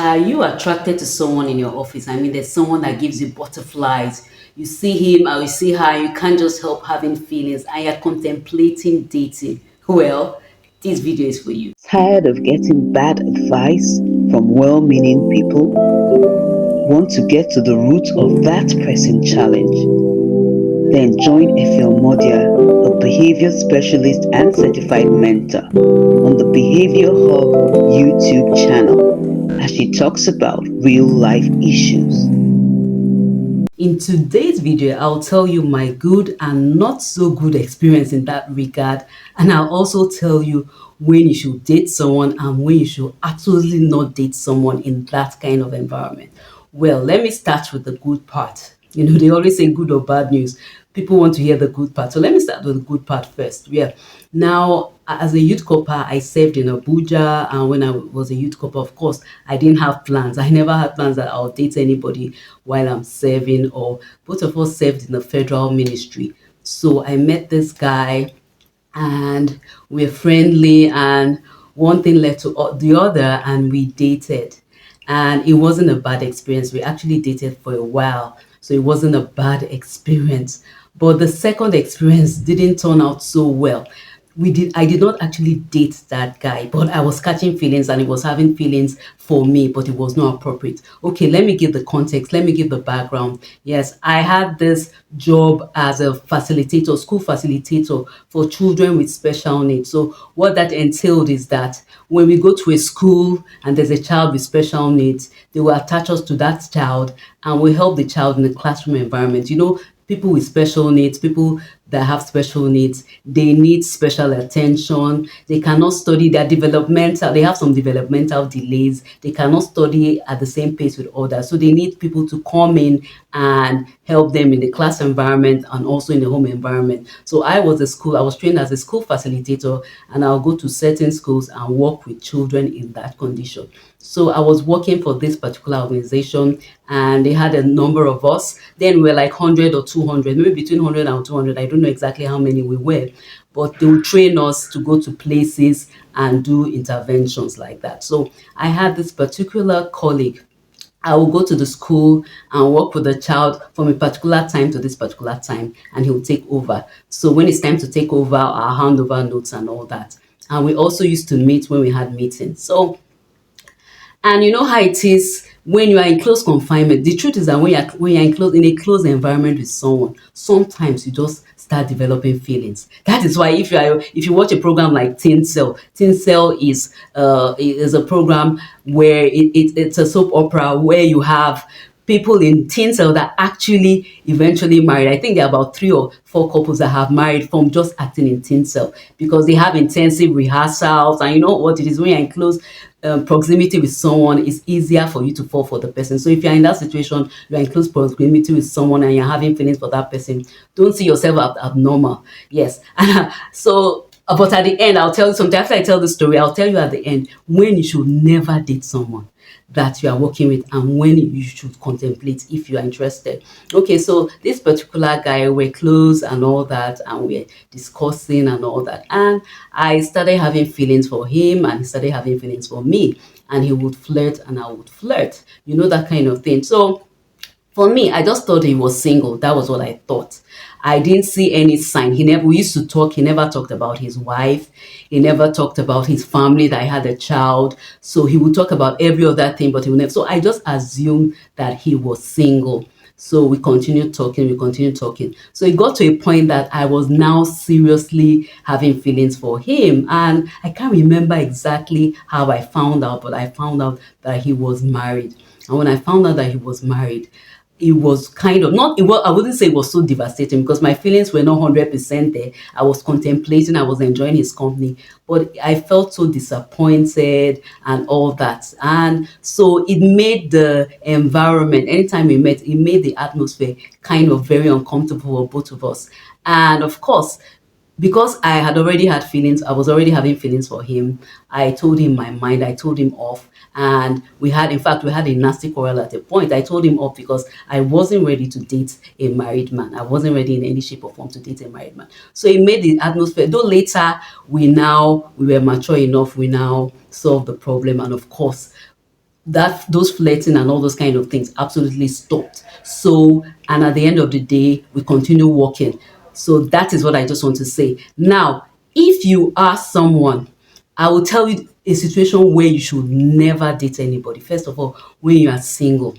Are you attracted to someone in your office? I mean, there's someone that gives you butterflies. You see him or you see her, you can't just help having feelings and you're contemplating dating. Well, this video is for you. Tired of getting bad advice from well meaning people? Want to get to the root of that pressing challenge? Then join Efil Modia, a behavior specialist and certified mentor, on the Behavior Hub YouTube channel as she talks about real life issues. In today's video, I'll tell you my good and not so good experience in that regard. And I'll also tell you when you should date someone and when you should absolutely not date someone in that kind of environment. Well, let me start with the good part. You know, they always say good or bad news. People want to hear the good part. So let me start with the good part first. Yeah. Now, as a youth corper, I served in Abuja. And when I was a youth corper, of course, I didn't have plans. I never had plans that I'll date anybody while I'm serving, or both of us served in the federal ministry. So I met this guy and we're friendly, and one thing led to the other, and we dated. And it wasn't a bad experience. We actually dated for a while, so it wasn't a bad experience. But the second experience didn't turn out so well. I did not actually date that guy, but I was catching feelings and he was having feelings for me, but it was not appropriate. Okay, let me give the context, let me give the background. Yes, I had this job as a facilitator, school facilitator for children with special needs. So what that entailed is that when we go to a school and there's a child with special needs, they will attach us to that child and we help the child in the classroom environment. You know, people with special needs, people that have special needs, they need special attention. They cannot study their developmental, they have some developmental delays. They cannot study at the same pace with others. So they need people to come in and help them in the class environment and also in the home environment. So I was trained as a school facilitator, and I'll go to certain schools and work with children in that condition. So I was working for this particular organization, and they had a number of us. Then we were like 100 or 200, maybe between 100 and 200. I don't know exactly how many we were, but they would train us to go to places and do interventions like that. So I had this particular colleague. I will go to the school and work with the child from a particular time to this particular time, and he'll take over. So when it's time to take over, I'll hand over notes and all that. And we also used to meet when we had meetings. So, and you know how it is when you are in close confinement. The truth is that when you're in a close environment with someone, sometimes you just start developing feelings. That is why if you watch a program like Teen Cell is a program where it's a soap opera where you have people in teen cell that actually eventually married. I think there are about 3 or 4 couples that have married from just acting in teen cell, because they have intensive rehearsals. And you know what it is, when you're in close proximity with someone, it's easier for you to fall for the person. So if you're in that situation, you're in close proximity with someone and you're having feelings for that person, don't see yourself abnormal. Yes. So but at the end, I'll tell you something. After I tell the story, I'll tell you at the end when you should never date someone that you are working with and when you should contemplate if you are interested. Okay, so this particular guy, we're close and all that, and we're discussing and all that. And I started having feelings for him and he started having feelings for me. And he would flirt and I would flirt. You know, that kind of thing. So for me, I just thought he was single. That was what I thought. I didn't see any sign. We used to talk. He never talked about his wife. He never talked about his family, that I had a child. So he would talk about every other thing, but he would never. So I just assumed that he was single. So we continued talking. So it got to a point that I was now seriously having feelings for him. And I can't remember exactly how I found out, but I found out that he was married. And when I found out that he was married, it was kind of not, it was, I wouldn't say it was so devastating, because my feelings were not 100% there. I was contemplating, I was enjoying his company, but I felt so disappointed and all that. And so it made the environment, anytime we met, it made the atmosphere kind of very uncomfortable for both of us. And of course, because I had already had feelings, I was already having feelings for him. I told him my mind, I told him off. And in fact, we had a nasty quarrel at a point. I told him off because I wasn't ready to date a married man. I wasn't ready in any shape or form to date a married man. So it made the atmosphere, though later we were mature enough, we now solved the problem. And of course, that those flirting and all those kind of things absolutely stopped. So, and at the end of the day, we continue working. So that is what I just want to say. Now, if you are someone, I will tell you a situation where you should never date anybody. First of all, when you are single,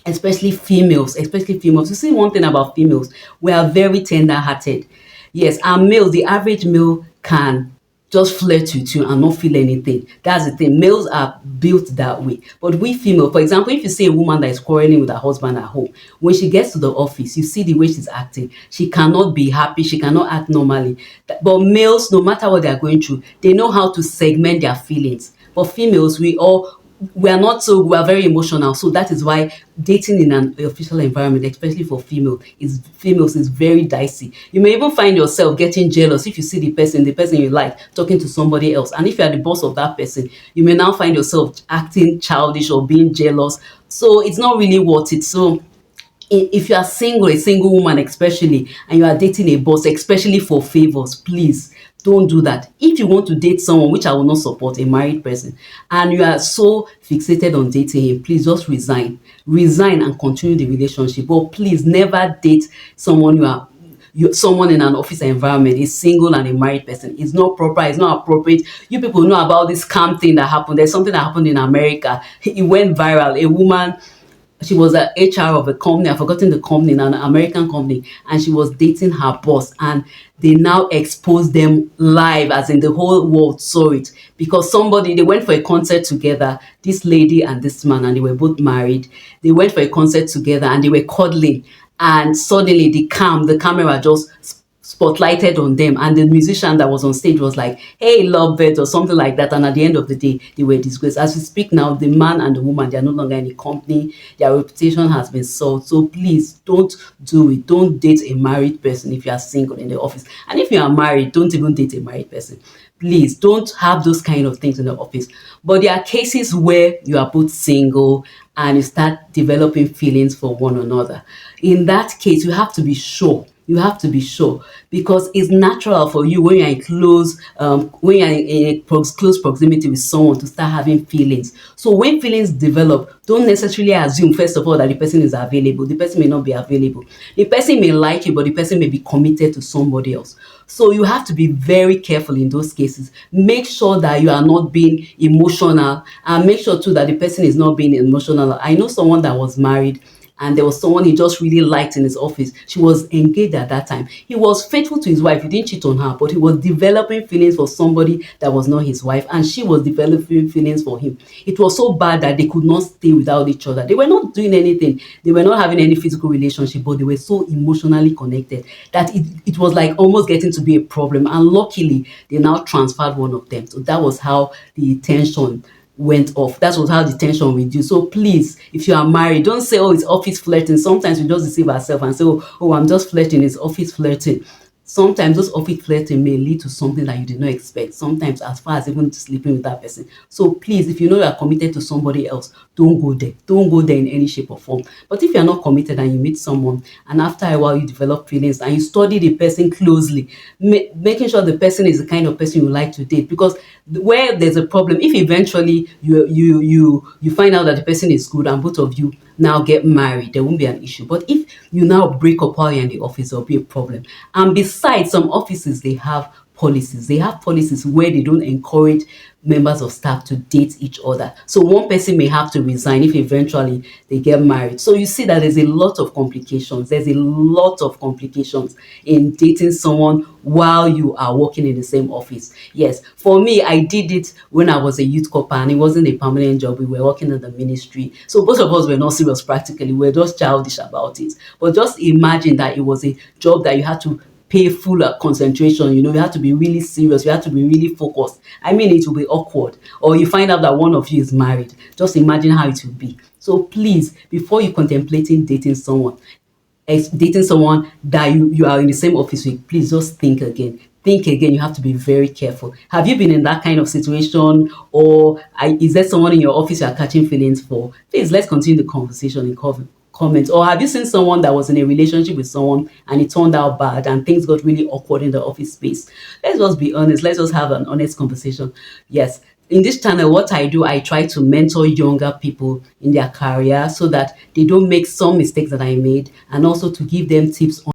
especially females. You see, one thing about females, we are very tender hearted. Yes, and males, the average male can just flirt with you and not feel anything. That's the thing. Males are built that way. But we female, for example, if you see a woman that is quarreling with her husband at home, when she gets to the office, you see the way she's acting. She cannot be happy. She cannot act normally. But males, no matter what they are going through, they know how to segment their feelings. But females, we are not, so we are very emotional, so that is why dating in an official environment, especially for females, is very dicey. You may even find yourself getting jealous if you see the person you like talking to somebody else, and if you are the boss of that person, you may now find yourself acting childish or being jealous. So it's not really worth it. So if you are single, a single woman especially, and you are dating a boss, especially for favors, please don't do that. If you want to date someone, which I will not support, a married person, and you are so fixated on dating him, please just resign and continue the relationship. But please never date someone someone in an office environment, is single and a married person. It's not proper, it's not appropriate. You people know about this scam thing that happened. There's something that happened in America. It went viral. A woman, she was an HR of a company, I've forgotten the company, an American company, and she was dating her boss, and they now exposed them live, as in the whole world saw it, because they went for a concert together, this lady and this man, and they were both married. They went for a concert together and they were cuddling, and suddenly the camera just spotlighted on them, and the musician that was on stage was like, "Hey, lovebirds," or something like that. And at the end of the day, they were disgraced. As we speak now, the man and the woman, they are no longer in the company. Their reputation has been sold. So please don't do it. Don't date a married person if you are single in the office. And if you are married, don't even date a married person. Please don't have those kind of things in the office. But there are cases where you are both single and you start developing feelings for one another. In that case, you have to be sure. You have to be sure, because it's natural for you when you're in close proximity with someone, to start having feelings. So when feelings develop, don't necessarily assume first of all that the person is available. The person may not be available. The person may like you, but the person may be committed to somebody else. So you have to be very careful in those cases. Make sure that you are not being emotional, and make sure too that the person is not being emotional. I know someone that was married, and there was someone he just really liked in his office. She was engaged at that time. He was faithful to his wife. He didn't cheat on her, but he was developing feelings for somebody that was not his wife, and she was developing feelings for him. It was so bad that they could not stay without each other. They were not doing anything. They were not having any physical relationship, but they were so emotionally connected that it was like almost getting to be a problem. And luckily, they now transferred one of them. So that was how the tension went off. That was how the tension reduced. So please, if you are married, don't say, "Oh, it's office flirting." Sometimes we just deceive ourselves and say, "Oh, I'm just flirting, it's office flirting." Sometimes those office flirting may lead to something that you did not expect, sometimes as far as even sleeping with that person. So please, if you know you are committed to somebody else, don't go there. Don't go there in any shape or form. But if you are not committed and you meet someone, and after a while you develop feelings and you study the person closely, making sure the person is the kind of person you like to date, because where there's a problem, if eventually you find out that the person is good and both of you now get married, there won't be an issue. But if you now break up while you're in the office, there'll be a problem. And besides, some offices, they have policies. They have policies where they don't encourage members of staff to date each other. So one person may have to resign if eventually they get married. So you see that there's a lot of complications. There's a lot of complications in dating someone while you are working in the same office. Yes, for me, I did it when I was a youth corper, and it wasn't a permanent job. We were working in the ministry. So both of us were not serious practically. We were just childish about it. But just imagine that it was a job that you had to pay full concentration. You have to be really serious. You have to be really focused. I mean, it will be awkward. Or you find out that one of you is married. Just imagine how it will be. So please, before you contemplating dating someone that you are in the same office with, please just think again. Think again. You have to be very careful. Have you been in that kind of situation, or is there someone in your office you are catching feelings for? Please, let's continue the conversation in comments. Or have you seen someone that was in a relationship with someone and it turned out bad and things got really awkward in the office space? Let's just be honest. Let's just have an honest conversation. Yes, in this channel, what I do, I try to mentor younger people in their career so that they don't make some mistakes that I made, and also to give them tips on